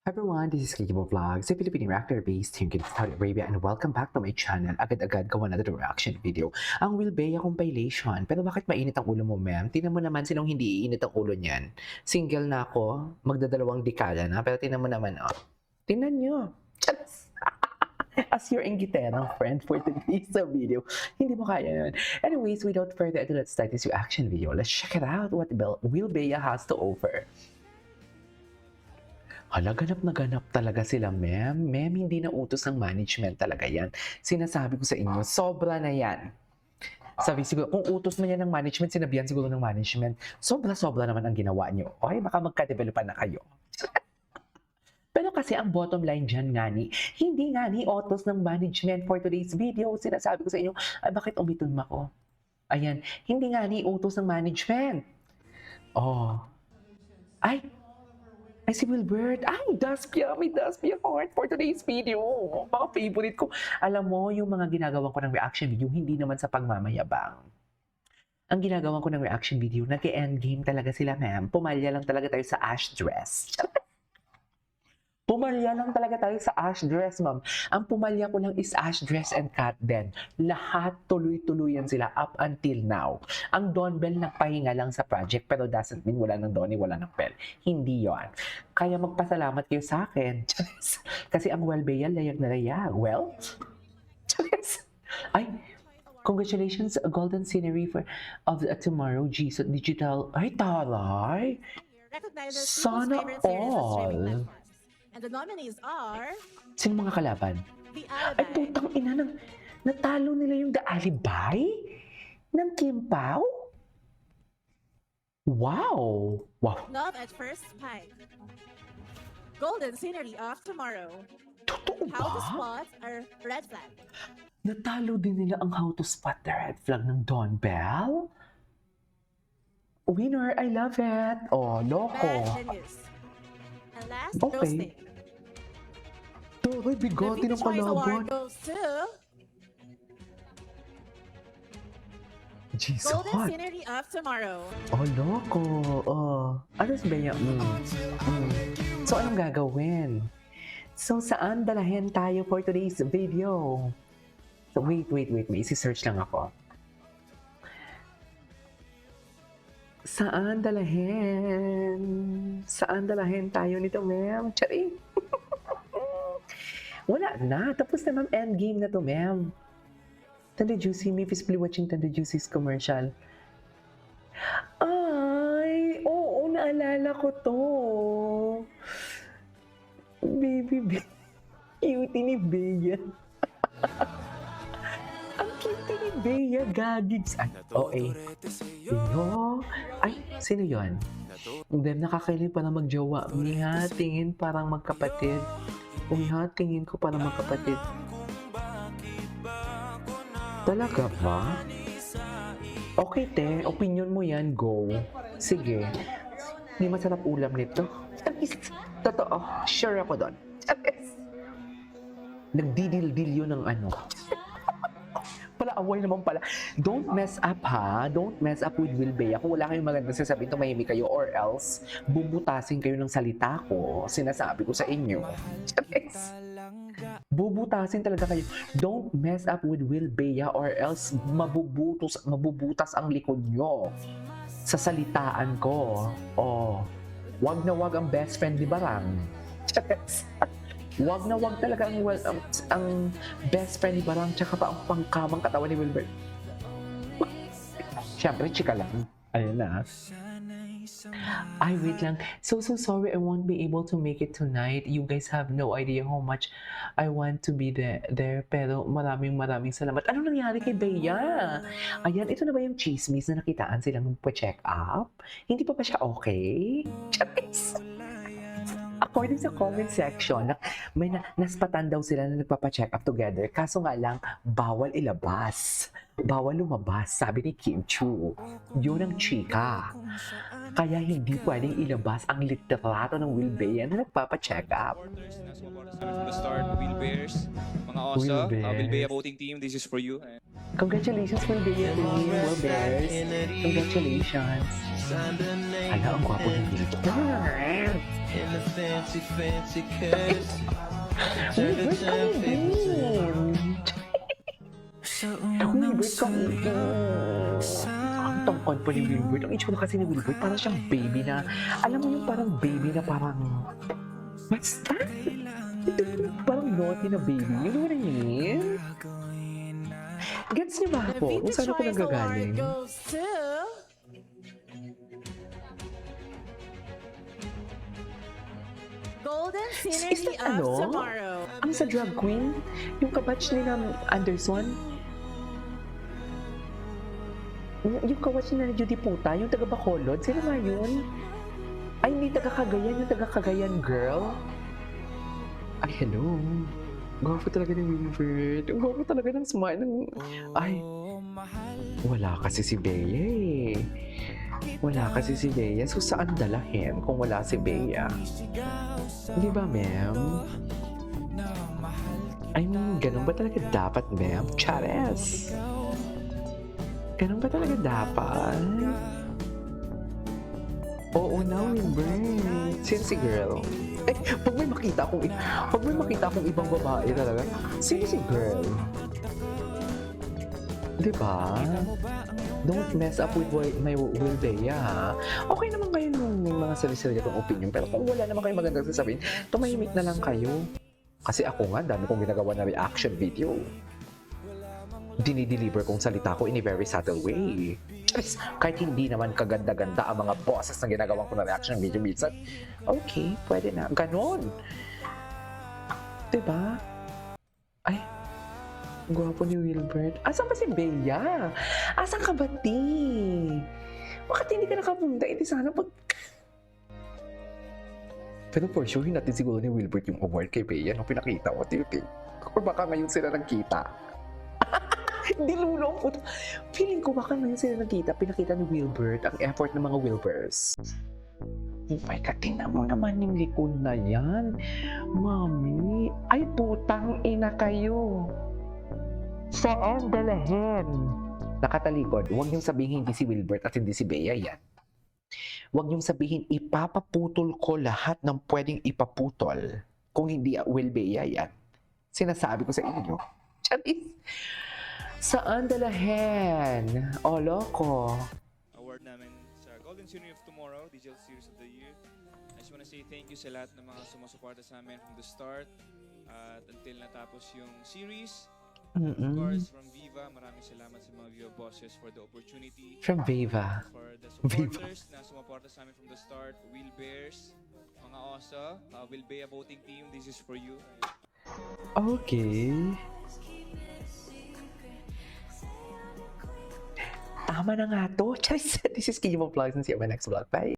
Hi everyone, this is Kikibo Vlogs, a Filipino reactor based here in Saudi Arabia, and welcome back to my channel. Agad-agad gawa na another reaction video. Ang Wilbea compilation. Pero bakit mainit ang ulo mo, ma'am? Tingnan mo naman sinong hindi iinit ang ulo niyan. Single na ako, magdadalawang dekada na, pero tingnan mo naman, oh. Tingnan nyo. Charas! As your ingiterang friend for today's video. Hindi mo kaya yun. Anyways, without further ado, let's start this reaction video. Let's check it out what Wilbea has to offer. Hala, ganap na ganap talaga sila, ma'am. Ma'am, hindi na utos ng management talaga yan. Sinasabi ko sa inyo, sobra na yan. Sabi siguro, kung utos man yan ng management, sinabihan siguro ng management, sobra-sobra naman ang ginawa nyo. Okay, baka magka-developan na kayo. Pero kasi ang bottom line dyan nga hindi nga ni utos ng management for today's video. Sinasabi ko sa inyo, ay bakit umiton ako? Ayan, hindi nga ni utos ng management. Oh. Ay, si Wilbert. Ay, Daspia. May Daspia heart for today's video. Mga favorite ko. Alam mo, yung mga ginagawa ko ng reaction video, hindi naman sa pagmamayabang. Ang ginagawa ko ng reaction video, nag-endgame talaga sila, ma'am. Pumalya lang talaga tayo sa ash dress. Pumalya lang talaga tayo sa ash dress, ma'am. Ang pumalya ko lang is ash dress and cat den. Lahat tuloy-tuloyan sila up until now. Ang Don Bell nagpahinga lang sa project pero doesn't mean wala ng Donnie, wala ng Bell. Hindi yon. Kaya magpasalamat kayo sa akin. Kasi ang Welbea layag na layag. Well, ay, congratulations, golden scenery of tomorrow, Jesus Digital. Ay, taray. Recognizes Sana people's favorite series on streaming all. platforms. And the nominees are Sino mga kalaban? The Ay, Alibi, putang ina ng natalo nila yung The Alibi ng Kim Pao? Wow! Wow! Love at First Sight, Golden Scenery of Tomorrow, Totoo How to ba? Spot a Red Flag, Natalo din nila ang How to Spot the Red Flag ng Don Bell? Winner, I love it! Oh, loko! Bad News, and last, Okay. Roasting. Toy, The bigati ng People's Choice Award kalaban. goes to Jesus! Golden Scenery of Tomorrow. Oh, loko! Oh, ano ba yan? So, anong gagawin? So, saan dalahin tayo for today's video? So, wait. May isi-search lang ako. Saan dalahin? Saan dalahin tayo nito, ma'am? Charing! Wala na. Tapos na, ma'am. Endgame na to, ma'am. Tanda Juicy, may physically watching Tanda Juicy's commercial. Ay, oo, naalala ko to. Baby, cutie ni Bea. Ang cute ni Bea, gagigs. Ay, okay. Sino? Ay, sino yun? Dem, nakakailing para magjowa. Miha, tingin parang magkapatid. Miha, tingin ko parang magkapatid. Talaga ba? Okay, te. Opinion mo yan. Go. Sige. Hindi masarap ulam nito. Totoo. Sure ako doon. Nagdidil-dil yun ng ano. Pala, away naman pala. Don't mess up, ha? Don't mess up with Wilbea. Kung wala kayong maganda sasabihin, tumahimik kayo or else bubutasin kayo ng salita ko. Sinasabi ko sa inyo. Bubutasin talaga kayo. Don't mess up with Wilbea or else mabubutas ang likod nyo sa salitaan ko. Oh, wag na wag ang best friend ni Barang. Wag na wag talaga ang best friend ni Barang tsaka pa ang pangkamang katawan ni Wilbert. Siyempre, chika lang. Ayun na. Ay, wait lang. So sorry I won't be able to make it tonight. You guys have no idea how much I want to be there. Pero maraming salamat. Ano nangyari kay Bea? Ayan, ito na ba yung chismis na nakitaan silang pa-check up? Hindi pa siya okay? Charis! According sa comment section, may naspatan daw sila na nagpapa-check up together. Kaso nga lang, bawal ilabas. Bawal lumabas, sabi ni Kim Chu. Yun ang chika. Kaya hindi pwedeng ilabas ang litrato ng Will Bea na nagpapa-check up. Supporters na sumuporta sa amin from the start, Will Bears, mga Osa, Will Bears. Will Bea voting team, this is for you. Congratulations, Will Bea team. Will Bears. Congratulations. Ala, ang gwapo ng Will. In the fancy, fancy curves. Will Bears kami din. Wilbert kami din. Ang tangkad pa ni Wilbert. Ang itsura kasi ni Wilbert, parang siyang baby na, alam mo yung parang baby na parang, basta? Parang naughty na baby. You know what I mean? Gets niyo ba The ako? Kung Vita saan ako Choice nagagaling? Award goes to Golden Synergy that of ano? Tomorrow. Ang sa drag queen? Yung kabatch ni Anderson? Yung kabatch ni Judy Puta? Yung taga Bacolod? Sino nga yun? Ay, hindi taga Cagayan. Yung taga Cagayan girl? Ay, hello. Gwapo talaga ng Wilbert. Ang gwapo talaga ng smile ng... Ay, wala kasi si Bea eh. Wala kasi si Bea. So, saan dalahin kung wala si Bea? Di ba, ma'am? I mean, ganun ba talaga dapat, ma'am? Chares! Ganun ba talaga dapat? Oo na, Wilbert. Sino si girl? Eh, pag may makita akong ibang babae talaga, sino si girl? Di ba? Don't mess up with my Will Bea, ha? Okay naman kayo nung may mga sarili-sarili kong opinion, pero kung wala naman kayo magandang sasabihin, tumahimik na lang kayo. Kasi ako nga, dami kong ginagawa na reaction video. Dinideliver kong salita ko in a very subtle way. Yes, kahit hindi naman kaganda-ganda ang mga boses na ginagawa ko na reaction video minsan, okay, pwede na. Ganon. Diba? Ay, gwapo ni Wilbert. Asan ba si Bea? Asan ka ba, ti? Bakit hindi ka nakapunta? Hindi sana pag... Pero for sure, natin siguro ni Wilbert yung award kay Bea nung pinakita ko, ti. Or baka ngayon sila nagkita. Dilulong po. Feeling ko baka ngayon sila pinakita ni Wilbert ang effort ng mga Wilbers. Oh my God, tingnan mo naman yung likod na yan. Mami, ay putang ina kayo. Saan dalahin? Nakatalikod, huwag niyong sabihin hindi si Wilbert at hindi si Bea yan. Huwag niyong sabihin ipapaputol ko lahat ng pwedeng ipaputol kung hindi Will Bea yan. Sinasabi ko sa inyo. Charis. Saan dalahin? O, loko. Award namin sa Golden Synergy of Tomorrow, Digital Series of the Year. I just wanna say thank you sa lahat ng mga sumusuporta sa amin from the start at until natapos yung series. Of course, from Viva, maraming salamat sa mga Viva bosses for the opportunity. From Viva. For the supporters na sumuporta sa amin from the start, Will Bears, mga Osa, Will Bea voting team, this is for you. Okay. Tama na nga to. Charis, this is Kimo Vlogs and see you on my next vlog. Bye!